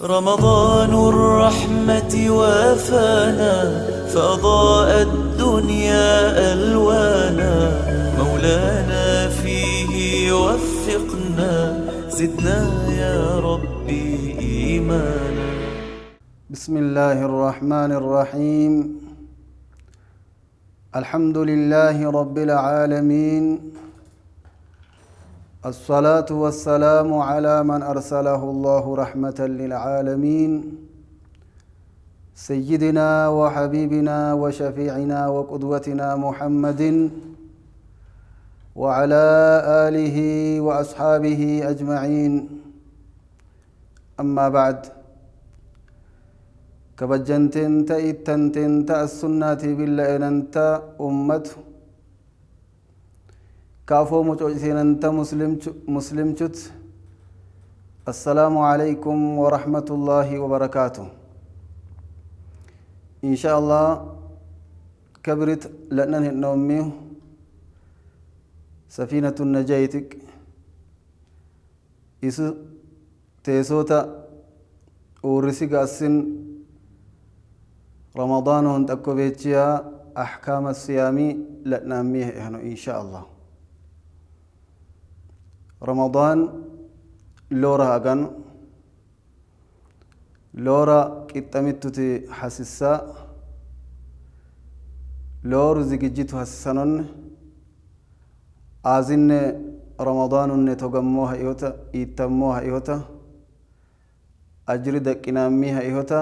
رمضان الرحمة وافانا فأضاء الدنيا ألوانا مولانا فيه وفقنا زدنا يا ربي إيمانا. بسم الله الرحمن الرحيم. الحمد لله رب العالمين، الصلاة والسلام على من أرسله الله رحمة للعالمين سيدنا وحبيبنا وشفيعنا وقدوتنا محمد وعلى آله وأصحابه أجمعين. أما بعد، كبجنتين تأتنتين تأسناتي بالله أنت أمته كافو مجوجين أنت مسلم جت. السلام عليكم ورحمة الله وبركاته. إن شاء الله كبرت لأننا نوميه سفينة النجايتك إسو تيسوتا ورسيق السن رمضان هنتكو بيتشيا أحكام الصيام لناميه إن شاء الله. رمضان لورا أغان لورا كتمتتي حسسا لور زيجيتو حسسنون آزن رمضان نتوغموها إيوتا إيتموها إيوتا أجري دكناميها إيوتا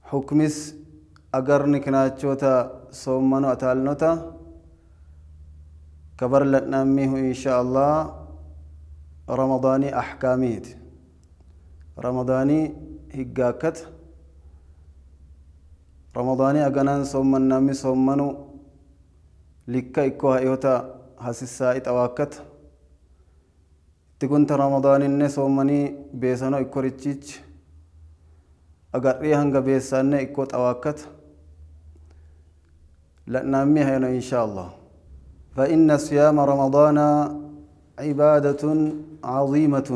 حكمس أغرني كناچوتا صومنو أتالنوتا كبر لناميه إن شاء الله. رمضاني أحكاميت رمضاني هجاكت رمضاني أغنان صومن نامي صومنو لكا إكوها إيوتا حسسائي تواكت تكونت رمضاني إني صومني بيسانو إكو ريتشيج أغريا هنگا بيساني إكو تواكت لناميه إن شاء الله. فإن صيام رمضان عبادة عظيمة.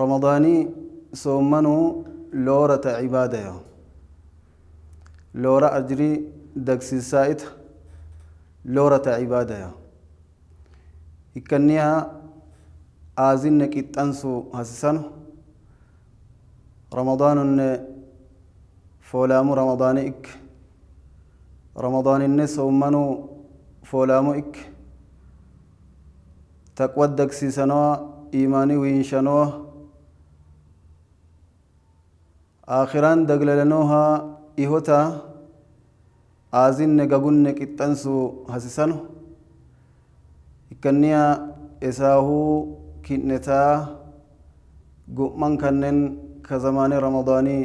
رمضاني صومنو لورة عبادة لورة أجري دكسي سايت لورة عبادة إكنيها آزنك إتنسو حسسن رمضان فولام رمضان إك رمضان النس ومنو فولامو إك تقودك سيسنوا إيماني وينشنوا آخران دقللنوها إيهوتا آزين نقاقنك إتنسو حسسنو إكنيا إساهو كنتا قمن كنن كزمان رمضاني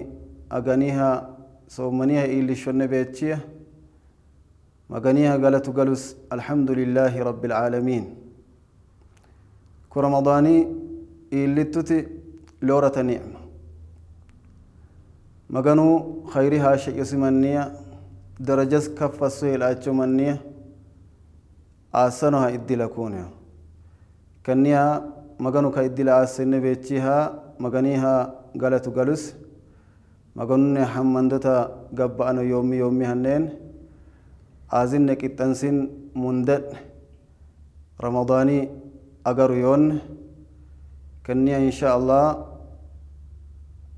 أغانيها صومنيها إلي شن بيتشيه مغنيها قالت قالوس الحمد لله رب العالمين. كرمضاني اللي تتي لورة نعمة مغنو خيرها شيء يسمنيا درجة كف السهل أجمنيا آسنها إدي لكونها كنيا مغنو كإدي لآسن بيتشيها مغنيها قالت قالوس مغنو حمندتا قبأنو يومي هنين آزن كتنسين مندد رمضاني أجر يون كنيا إن شاء الله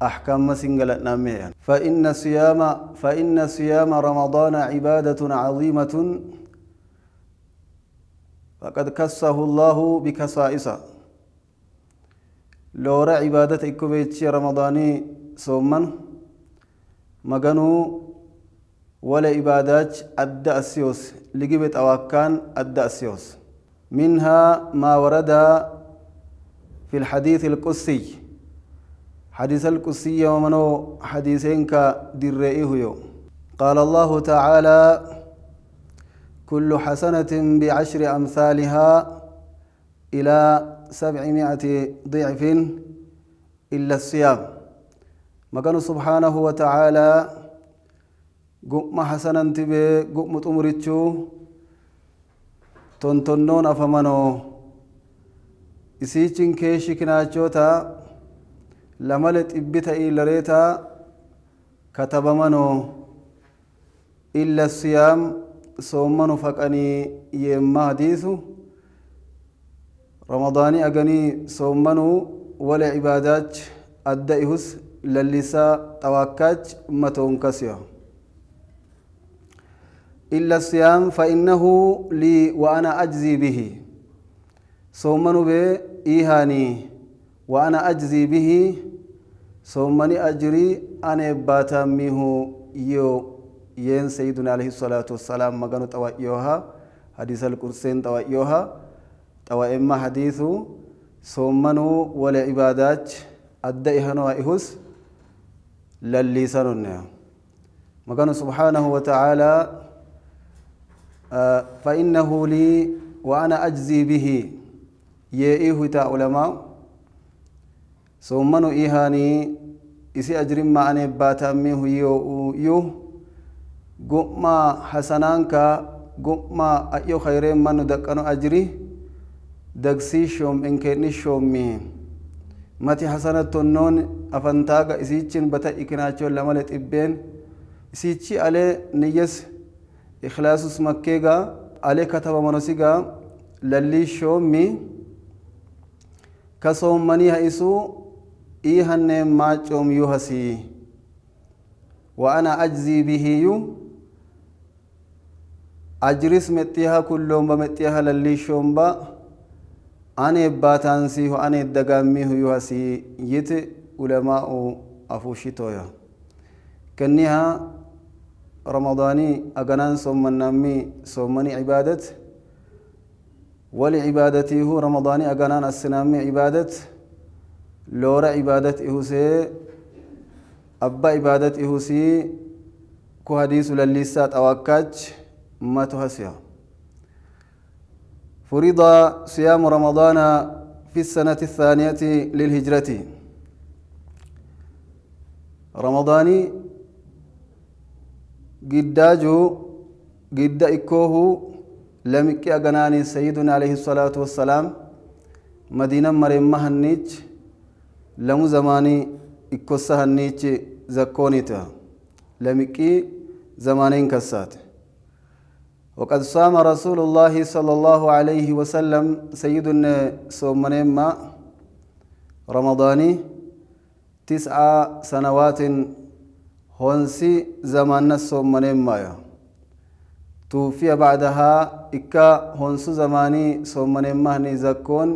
أحكام مسنجلة نامية. فإن صيام رمضان عبادة عظيمة فقد كسه الله بكسائس. لورا عبادة إكوبيتشي رمضاني صومن مغنو ولا إبادات أدى السيوس لقبت أواكان أدى السيوس. منها ما ورد في الحديث القدسي. حديث القدسي ومنو حديثين كدرئيه يوم قال الله تعالى كل حسنة بعشر أمثالها إلى 700 ضعف إلا الصيام. مكان سبحانه وتعالى قم حسنا تبي قم تمرتشو تنتنون أفمنو isiichin keeshi kinaachota lamale xibbita ilareeta katabamano illa siyaam soommanu faqanii yeemma hadiisu ramadaanii aganii soommanu wala cibaadaach adda ihus lallisaa xawaakkaach matoon kasiya إلا الصيام فإنه لي وأنا أجزي به صومني به إيهاني وأنا أجزي به صومني أجري أنا باتميه يو ين سيدنا عليه الصلاة والسلام مغانو توائيوها حديث القرسين توائيوها توائما حديثو صومنو ولا عبادات أدئهنو إهس لليسانو مغانو سبحانه وتعالى فإنه لي وأنا أجزي به يئيه تا علماء ثم إيهاني إسي أجر ما أنا باتميه يو قم حسنانك قم أيو خيرين من دكانو أجري دكسي شوم إنك نشومي ماتي حسنة تنون أفنتاك إسيتشن بتا إكناچو لمالت إبين إسيتشي على نيس إخلاص مكيغا عليه كتب منسيغا للي شومي كصوم منيها إسو إيهن ما جوم يوهسي وأنا أجزي به يو أجرس متيها كلهم بمتيها للي شومبا أنا باتانسي وأنا الدقامي يوهسي يت علماء أفوشيتويا كنيها رمضاني أجنان صومني عبادة ولعبادته رمضاني أجنان السنامي عبادة لورا عبادة إهوسي أبا عبادة إهوسي كحديث للسات أوكاج ما تحسيا فرض صيام رمضان في السنة الثانية للهجرة رمضاني قداجو قد إكوه لمكي أغناني سيدنا عليه الصلاة والسلام مدينة مريم مهنيج لمو زماني إكوسها النيج زكونيتا لمكي زمانين كسات وقد صام رسول الله صلى الله عليه وسلم سيدنا صومنين ما رمضاني 9 سنوات هونسي زمان صومنين مايا توفي بعدها إكا هونسو زماني صومنين مهني زكون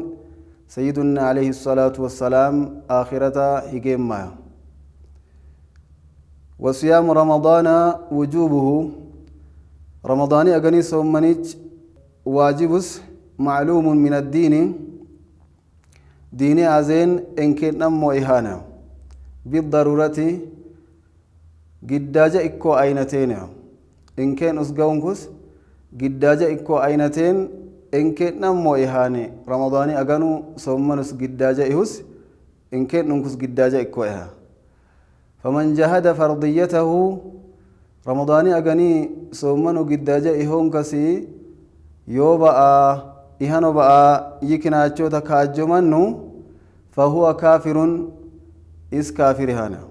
سيدنا عليه الصلاة والسلام آخرتا هجيم مايا وصيام رمضان وجوبه رمضاني أغني صومنيج واجبس معلوم من الدين ديني أزين إن كن نمو إهانة بالضرورة قداجة إكو أينتين إن كان أسقونكس قداجة إكو أينتين إن كان نمو إهاني رمضاني أغنو صومنس قداجة إهوس إن كان ننكس قداجة إكو إها فمن جهد فرضيته رمضاني أغني صومنو قداجة إهون كسي يوبا إهانو بقى يكناچو تكاجو منو فهو كافر إس كافر هانا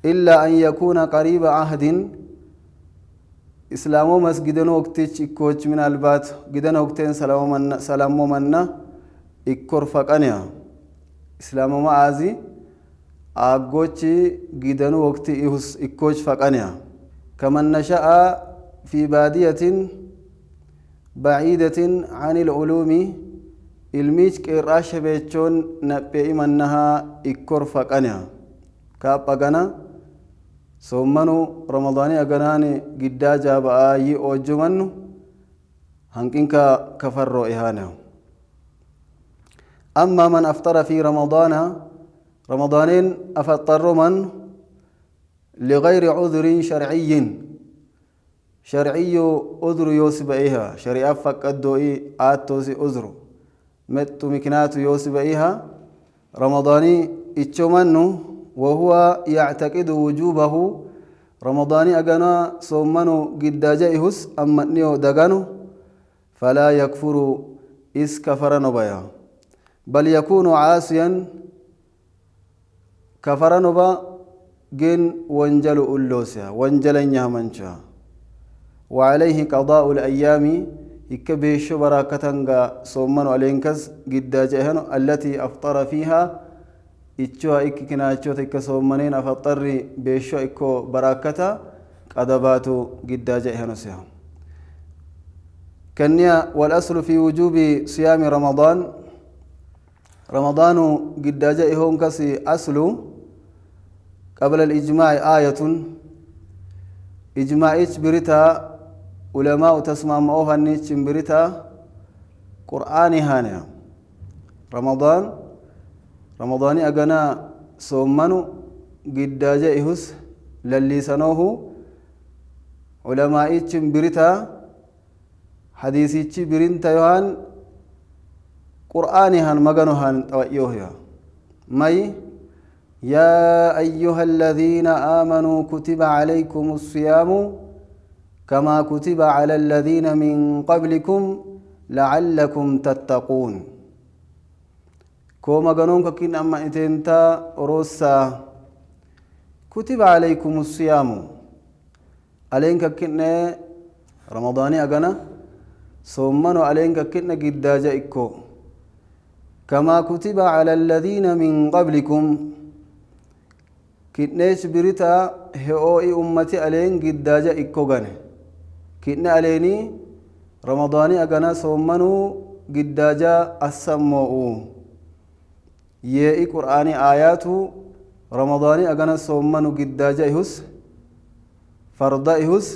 إلا أن يكون قريب عهد إسلامو مسجدن وقتش إكوش من البات جدن وقتين سلامو منا إكور فقانيا إسلامو معازي أقوشي جدن وقت إكوش فقانيا كمن نشأ في بادية بعيدة عن العلوم الميج كراش بيتشون نبئي منها إكور فقانيا كابقنا صومنو رمضاني أغناني قداجا بآي أوجمنو هنكينك كفرو إهانه أما من أفطر في رمضان رمضانين أفطر من لغير عذر شرعي شرعي عذر يوسب إيها شريعة فقدو آتوسي عذر متو مكنات يوسب إيها رمضاني إتشمنو وهو يعتقد وجوبه رمضاني أغنى صومنو قداجة إهس أما نيو دغانو فلا يكفر إس كفر نبايا بل يكون عاصيا كفرنبا جن وانجل ألوسيا وانجل نيامنشا وعليه قضاء الأيام يكبيش براكتنغا صومن علينكس قد جهن التي أفطر فيها إتشوا إككناچو تك صومنين أفطر بيشو إكو براكتا قدباتو قد جهن سيهم كنيا والأصل في وجوب صيام رمضان رمضان قد جهن كسي أصل قبل الإجماع آية إجماع بريتا علماء تسمع موها نيتش بريتا قرآني هانيا رمضاني أغنى صومنو قد جئهس للي سنوه علماء بريتا حديثي برينتا يوهان قرآني هان مغنو هان توأيوه ماي يا أيها الذين آمنوا كتب عليكم الصيام كما كتب على الذين من قبلكم لعلكم تتقون كوما غنون كين أما إتنتا روسا كتب عليكم الصيام عليك كين رمضاني أغنى صومنوا عليك كين قداجا إكو كما كتب على الذين من قبلكم كتنيش بريتا هؤلاء أمتي علين قداجا إكوغاني كتنا عليني رمضاني أغانا صومنو قداجا السموء يأي قرآني آياتو رمضاني أغانا صومنو قداجا إهس فرضا إهس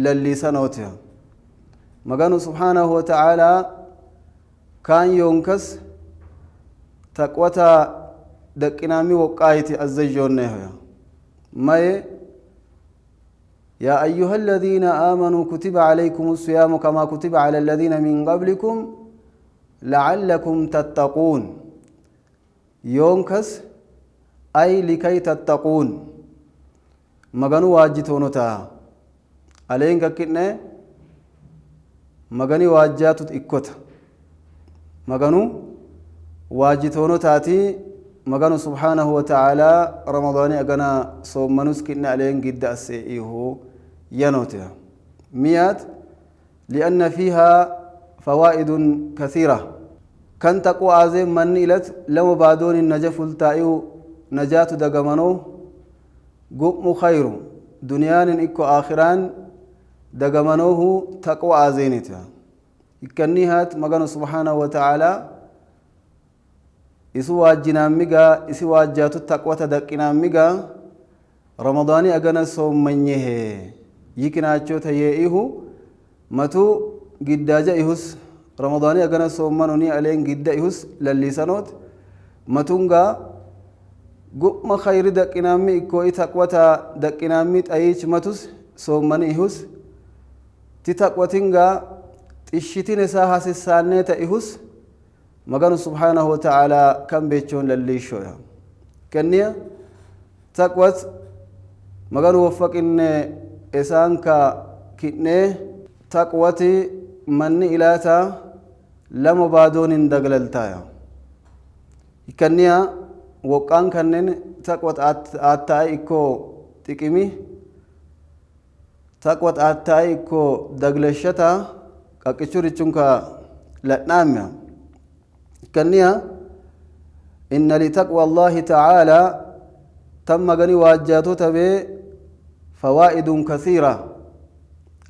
للي سنوتها مغانو سبحانه وتعالى كان يونكس تقوتا دقنامي وقايتي الزجونة ما يا أيها الذين آمنوا كتب عليكم الصيام كما كتب على الذين من قبلكم لعلكم تتقون يونكس أي لكي تتقون مغانو واجتونتا عليهم كتنا مغاني واجاتو إكوتا مغانو واجتونتاتي مغانو سبحانه وتعالى رمضاني أغنى صومنوس كنا عليهم قد أسئيه ينوتها مئات لأن فيها فوائد كثيرة كان تقوى عظيم من إلت لو بعدون النجف التائو نجاة دقمنو قم خير دنيان إكو آخران دقمنوه تقوى عظيمتها إكنيهات مغانو سبحانه وتعالى isu waajjinaammiga isi waajjaatu taqwata daqqinaammiga ramadaani agana soommanyehe yikinaachota yee'ihu matu giddaaja ihus ramadaani agana soommanuni aleen gidda ihus lallisanoot matunga gu'ma khayri daqqinaammi ikkoo'i taqwata daqqinaammi xayiich matus soommani ihus ti taqwatinga xishshitin isaa hasissaanneeta ihus مغانو سبحانه وتعالى كم بيتشون لليشويا كنيا تقوت مغانو وفق إن إسانكا كتنه تقوتي من إلاتا لما بعدون دقللتايا كنيا وقان كنن تقوت آتاي إكو تكيمي تقوت آتاي إكو دقلشتا كاكشوري چونكا لتناميا كنيا إن لتقوى الله تعالى تم غني واجاتو تبي فوائد كثيرة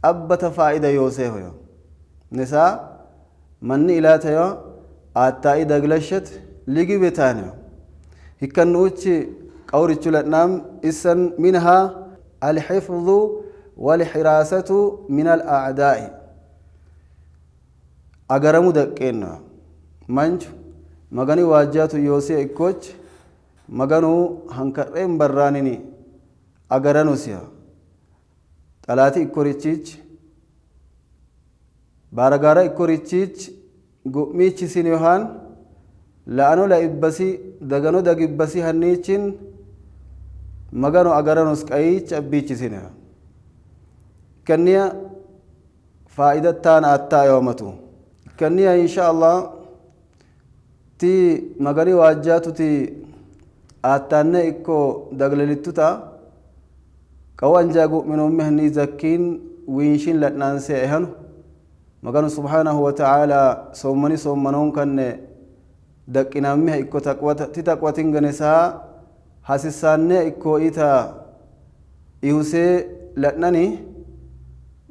أبت فائدة يوسف نساء من إلى تيا آتاي دغلشت لجي بتانيا هكنوچ قوري چلتنام إسن منها الحفظ والحراسة من الأعداء أجرمو دقينا منج مغاني واجاتو يوسي اكوچ مغانو هنكرين برانيني اگرانوسيا طلاتي اكوريچيچ بارغارا اكوريچيچ غوميچ سينيوهان لانو لابسي دغانو دغيبسي هنيچين مغانو اگرانوس قايچ ابيچ سينيا كنيا فائدتان اتا يومتو كنيا ان شاء الله تي مغني واجاتو تي آتانة إكو دغللتو تا قوان جاقو من أمهني زكين وينشين لتنانسي إهانو مغنو سبحانه وتعالى صومنون كان دقنا أمه إكو تقوى تنغنسا حسسانة إكو إيتا إيوسي لتناني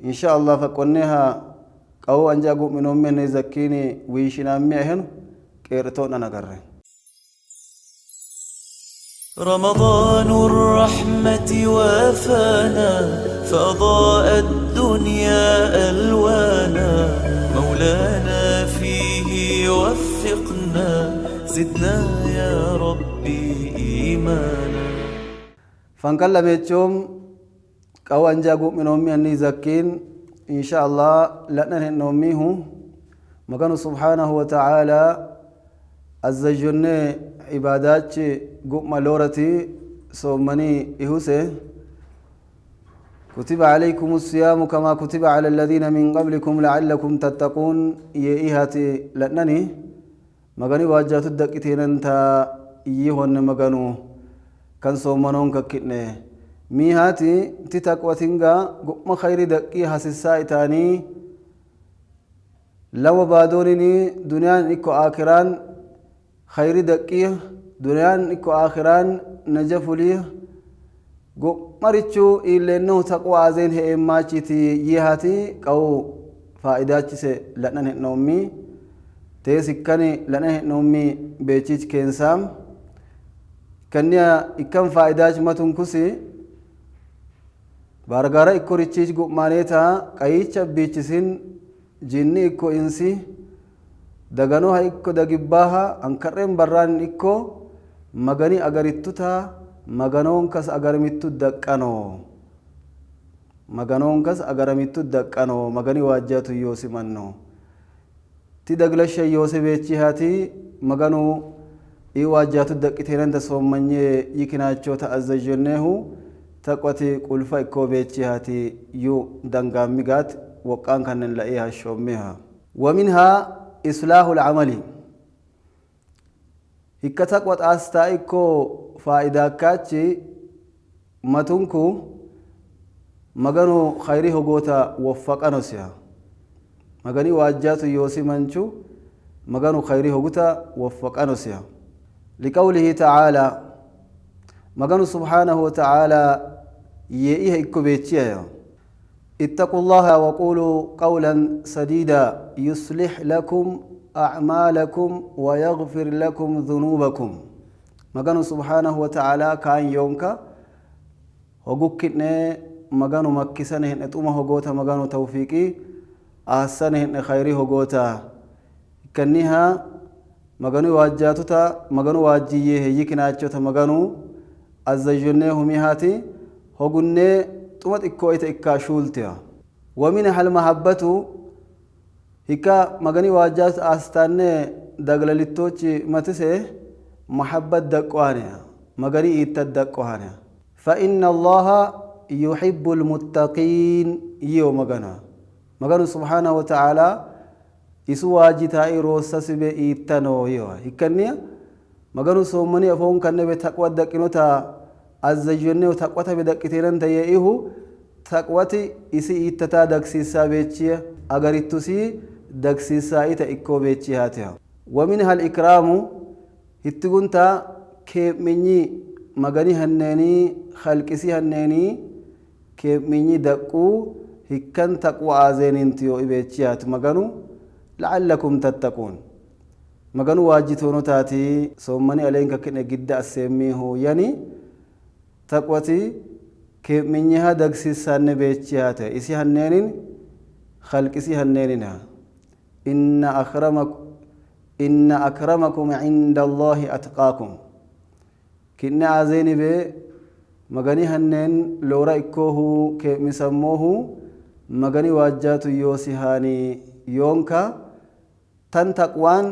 إن شاء الله فقونيها قوان جاقو من أمهني زكيني وينشين أمه إهانو كيرتونا نقرر رمضان الرحمة وافانا فأضاء الدنيا ألوانا مولانا فيه وفقنا زدنا يا ربي إيمانا فانقل بيتشوم قوان جاقو من أمي أني زكين إن شاء الله لأننا نوميه مكانه سبحانه وتعالى الزجنة عبادات قم لورتي صومني إهوسه كتب عليكم الصيام كما كتب على الذين من قبلكم لعلكم تتقون يئهاتي لأنني مغاني واجهت الدكتين انت يهون مغانو كان صومنون ككتنه ميهاتي تتقوى تنغا قم خير دكي حسسا إتاني لو بادونني دنيا إكو آخران خير دقيه دنيان إكو آخران نجفوليه قو مريتشو إلا إنه تقوى عزين هي إماتشي يهاتي قو فائداتي لأنه نومي تيسكني لأنه نومي بيتشيش كينسام كنيا إكام فائدات ما تنكسي بارغارا إكو ريتشيش قو مانيتا قايتشا بيتشسين جيني إكو إنسي دغانو هايكو دغيباها انكرم بران إكو مغاني أغاريتوتا مغانون كاس أغارميتو دقانو مغانون كاس أغارميتو دقانو مغاني واجاتو يوسي منو تي دغلش يوسي بيتشي هاتي مغانو إي واجاتو دقتينن تسومني يكناچو تأزجنهو تقوتي قلفا إكو بيتشي هاتي يو دنغاميغات وقان كانن لأيها شوميها ومنها إصلاح العمل هكتاك وتأستايكو فائدة كاتشي متنكو مغانو خيري هغوتا وفقانو سيها مغاني واجاتو يوسي منشو مغانو خيري هغوتا وفقانو سيها لقوله تعالى مغانو سبحانه وتعالى يئيه إكو بيتشيها اتقوا الله وقولوا قولا سديدا يصلح لكم أعمالكم ويغفر لكم ذنوبكم مغانو سبحانه وتعالى كان يومك هقوكنا مغانو مكسانه نتوما هقوتا مغانو توفيقي أحسانه خيري هقوتا كنها مغانو واجاتوتا مغانو واجيه يكناچوتا مغانو أزجنه هميهاتي هقونا تمت إكويت إكا شولتها ومنها المحبة هكا مغاني واجات آستانة دقلالتوچي متسه محبة دقوانيا مغاني إيتا دقوانيا فإن الله يحب المتقين يو مغانا سبحانه وتعالى إسو واجتا إيروسا سبه إيتانو يو هكانيا مغانا سومني أفهم كان بتقوى دقينو تا أزجنه وتقوته بدقتين تيئه تقوتي إسي إتتا دقسيسا بيتشيه أغريتوسي دقسيسا إتا إكو بيتشيهاتها ومنها الإكرام هتقنتا كيب مني مغاني هنيني خلقسي هنيني كيب مني دقو هكان تقوى آزينين تيو إبيتشيهات مغانو لعلكم تتقون مغانو واجتونو تاتي سومني ألينك كنا قد أسميه يعني تقوتي كيف منها دقسيسان بيتشياته إسي هنينين خلق إسي هنينينها إن أكرمكم عند الله أتقاكم كنا عزيني بي مغاني هنين لورا إكوه كيف مسموه مغاني واجاتو يوسيهاني يونكا تن تقوان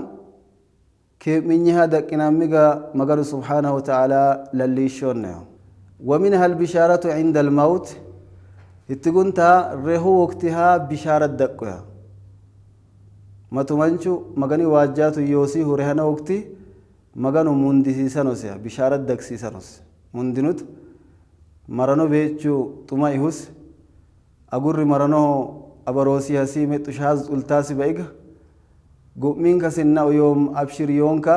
كيف منها دقنا مغانو سبحانه وتعالى لليشونه ومنها البشارة عند الموت اتقنتها رهو وقتها بشارة دقها ما تمنشو مغاني واجاتو يوسيه رهنا وقتي maganu mundisiisanos bishaarat dagsiisanos mundinut marano beechuu xuma ihus agurri marano abaroosii hasii mexu shaaz ultaasi ba'iga gu'miin kasinna yoom abshir yoonka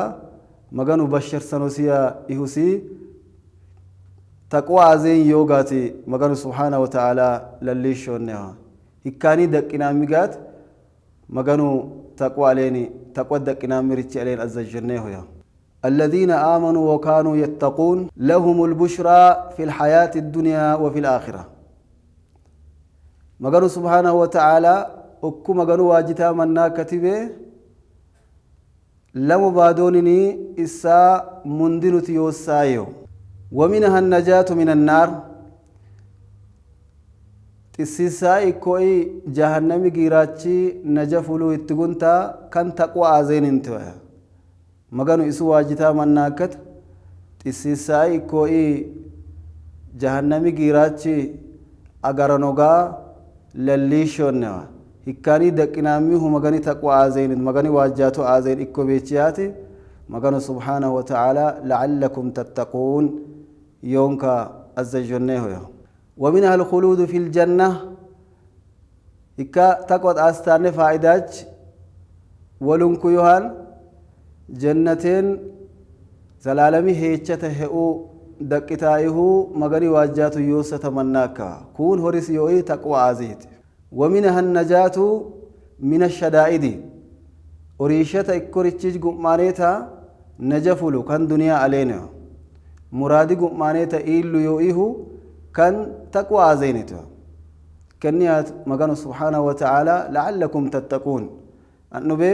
maganu basharsanosiya ihusii taqwa azeen yoogaati maganu subhaana wa ta'ala lalliishoonne hikkaanii daqqinaamigaat maganu taqwa aleeni taqwa daqqinaamirichi aleen azzajjennee hoya الذين آمنوا وكانوا يتقون لهم البشرى في الحياة الدنيا وفي الآخرة مغنو سبحانه وتعالى أكو مغنو واجتا منا كتبه لم بادونني إسا مندنو تيوسايو ومنها النجاة من النار تسيساي كوي جهنمي غيراتي نجفلو اتقنتا كان تقوى آزين انتوها maganu isu waajitaa mannaakat xisiisaay ko'i jahannami giiraachi agaranogaa lalliishoonnewa hikkaanii daqqinaamihu magani taqwa aazeynit magani waajjaato aazeyn ikko beechiyaati maganu subhaanahu wa ta'ala la'allakum tattaquun yoonka azzajjonneehoya ومنها الخلود في الجنة إكا تقوى أستاني فائداج ولنكو يوهان جنتين زلالمي هيچته هئو دقتايه مغني واجاتو يوسة مناكا كون هوريس يوئي تقوى عزيت ومنها النجاة من الشدائد وريشة اكوريچيج قمانيتا نجفلو كان دنيا علينا مرادي قمانيتا إيلو يوئيه كان تقوى عزينتو كنيات مغنو سبحانه وتعالى لعلكم تتقون النبي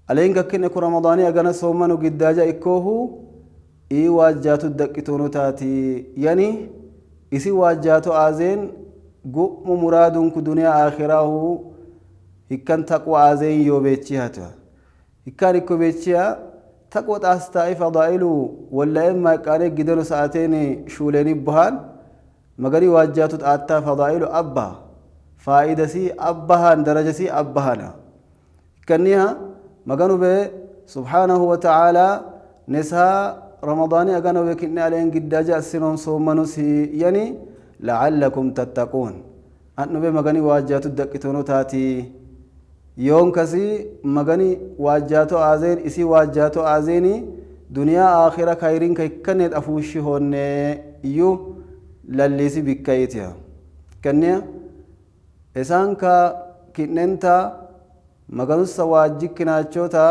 علين ككنك رمضاني أجانا صومانو قداجا إكوهو إي واجاتو الدكتونو تاتي يعني إسي واجاتو آزين قم مرادون كدنيا آخراه هكان تقوى آزين يو بيتشيهاتو هكان إكو بيتشيها تقوى تاستاي فضائلو ولا إما كان قدنو ساعتين شوليني بهان مغاني واجاتو تاتا فضائلو أبها فائدة سي أبهان درجة سي أبهانا كنيها مغانو به سبحانه وتعالى نسها رمضاني أغانو بكنا عليهم قداجة السنون صومنو سي يعني لعلكم تتقون أنو به مغاني واجاتو الدكتونو تاتي يوم كسي مغاني واجاتو آزين إسي واجاتو آزيني دنيا آخرة خيرين كي كنت أفوشي هون يو لليسي بكايتها كنيا إسان كا كننتا maganussa waajjikkinaachoota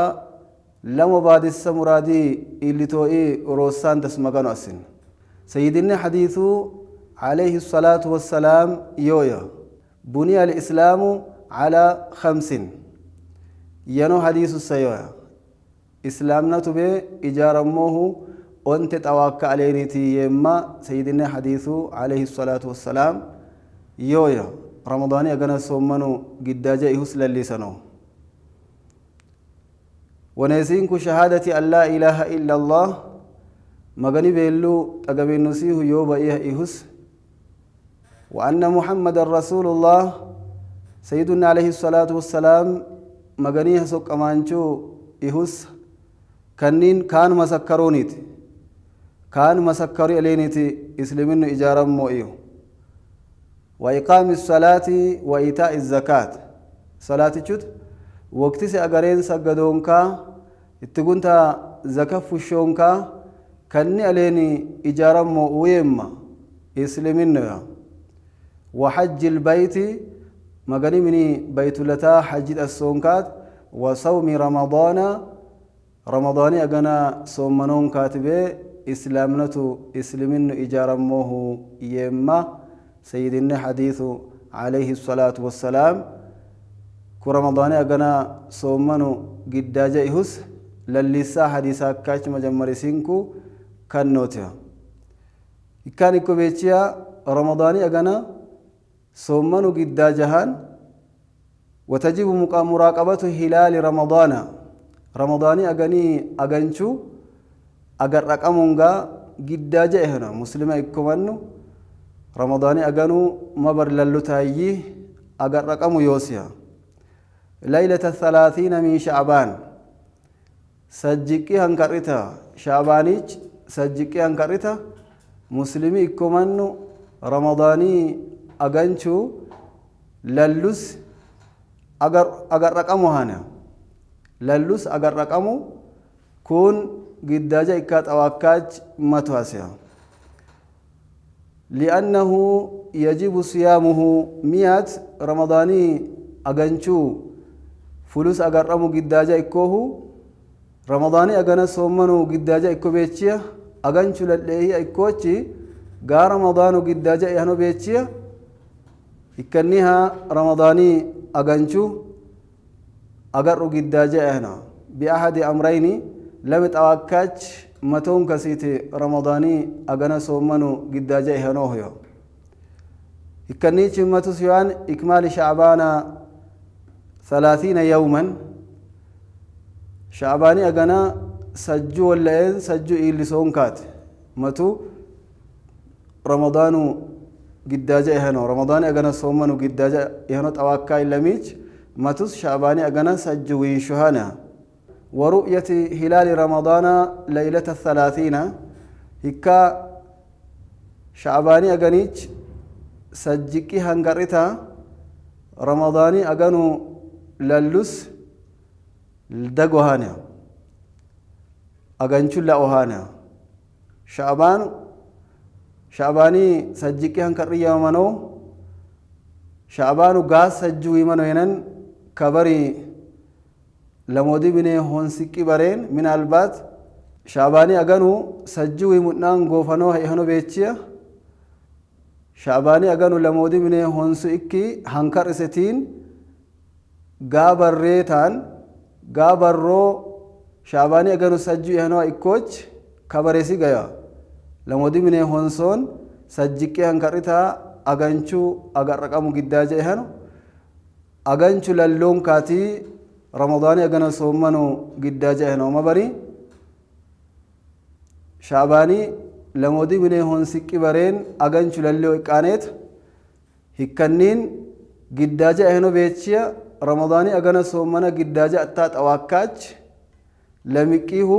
lama baadissa muraadii illitoo'ii roosaan das maganu asin sayyidinni hadiisu alayhi الصلاة والسلام يويا بني الإسلام على 5 ينو حديث السيويا إسلامنا تبي إجارموه أنت توقع علينيتي يما سيدنا حديث عليه الصلاة والسلام يويا رمضاني أغنى سومنو قداجة يهسل اللسانو ونسينك شهادة أن لا إله إلا الله مغني بيلو تقبين نسيه يوبا إيهس وأن محمد رسول الله سيدنا عليه الصلاة والسلام مغنيها سوك أمانشو إيهس كنين كان مسكرونيت كان مسكري ألينيت إسلامين إجارة مؤيو وإقام الصلاة وإيتاء الزكاة صلاة جد وقت سي أغارين سجدونكا اتقونتا زكاة فشونكا كني أليني إجارة مؤيما إسلامين وحج البيت مغني مني بيت لتا حج السونكات وصوم رمضان رمضاني أغنى صومنون كاتبه إسلامنتو إسلامين إجارة موه يما سيدنا حديث عليه الصلاة والسلام كو رمضاني أغنى صومنو قداجة إهس لليسا حديثا كاش مجمري سينكو كان نوتها كان إكو بيتيا رمضاني أغنى صومنو قداجهان وتجب مراقبة هلال رمضان رمضاني أغني أغنشو أغر رقمونغا قداجة هنا مسلمة إكوانو رمضاني أغنو مبر للتايي أغر رقمو يوسيا ليلة 30 من شعبان سجكي هنكرتا شعبانيج سجكي هنكرتا مسلمي إكمانو رمضاني أغنشو للوس أغر رقمو هانا للوس أغر رقمو كون قداجة إكات أواكاج متواسيا لأنه يجب صيامه مئات رمضاني أغنشو فلوس أغرمو قداجة إكوه رمضاني أغنى صومنو قداجة إكو بيتشيا أغنشو لليه إكوتشي غا رمضانو قداجة إهنو بيتشيا إكنيها رمضاني أغنشو أغرو قداجة إهنا بأحد أمرين لم يتوكاج متون كسيتي رمضاني أغنى صومنو قداجة إهنوه يو إكني چمتو سيوان إكمال شعبان 30 يوما شعباني أغنى سجو واللئين سجو إلي سونكات متو رمضانو قداجة إهنو رمضاني أغنى صومنو قداجة إهنو تواكا إلميج متوس شعباني أغنى سجو ويشوهانا ورؤية هلال رمضان ليلة 30 هكا شعباني أغنيج سجكي هنغرتا رمضاني أغنو للوس الدقوهانا أغنشو لأوهانا شعباني سجكي هنكريا منو شعبانو غاز سجوي منو ينن كبري لمودي بني هونسكي برين من البات شعباني أغنو سجوي متنان غوفانو هيهنو بيتشيا شعباني أغنو لمودي بني هونسو إكي هنكر ستين غابر ريتان غابر رو شعباني أغنو سجو يهنو إكوش كبريسي غيا لمودي بني هونسون سجكي هنكرتا أغنشو أغر رقمو قداجة يهنو أغنشو للون كاتي رمضاني أغنو صومنو قداجة يهنو مبري شعباني لمودي بني هونسكي برين أغنشو للو إقانيت هكنين قداجة يهنو بيتشيا رمضاني أغنى صومنا قداجة أتات أواكاج لمكيه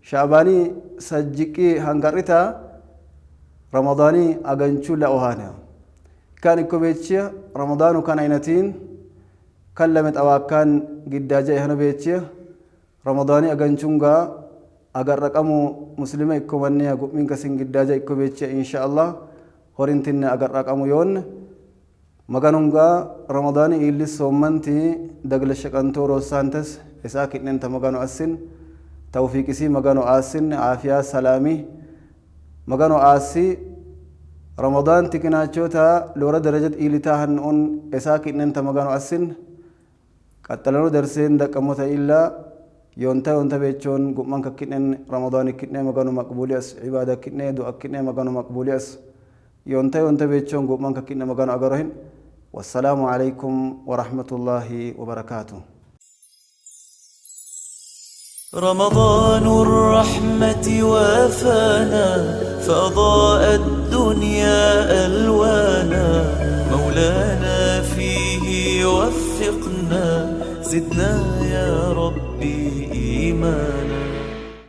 شعباني سجكي هنغرتا رمضاني أغنشو لأوهانا كان إكو رمضان كان عينتين كلمت أواكان قداجة يهنو بيتشيا رمضاني أغنشونغا أغر رقمو مسلمة إكو منيا قمين كسين قداجة إكو بيتشيا إن شاء الله هورنتين أغر رقمو يون مغانونغا رمضان إلي صومنتي دغل شقنتو روسانتس إساكي ننت مغانو أسن توفيق إسي مغانو آسن عافية سلامي مغانو آسي رمضان تكناچوتا لورا درجة إلي تاهن أون إساكي ننت مغانو أسن قتلنو درسين دقموتا إلا يونتا بيچون قمان ككنن رمضان كنن مغانو مقبولي أس عبادة كنن دعا كنن مغانو مقبولي أس يونتا بيچون قمان ككنن مغانو أغروهن والسلام عليكم ورحمة الله وبركاته. رمضان الرحمة وافانا فأضاء الدنيا ألوانا مولانا فيه وفقنا زدنا يا ربي إيمانا.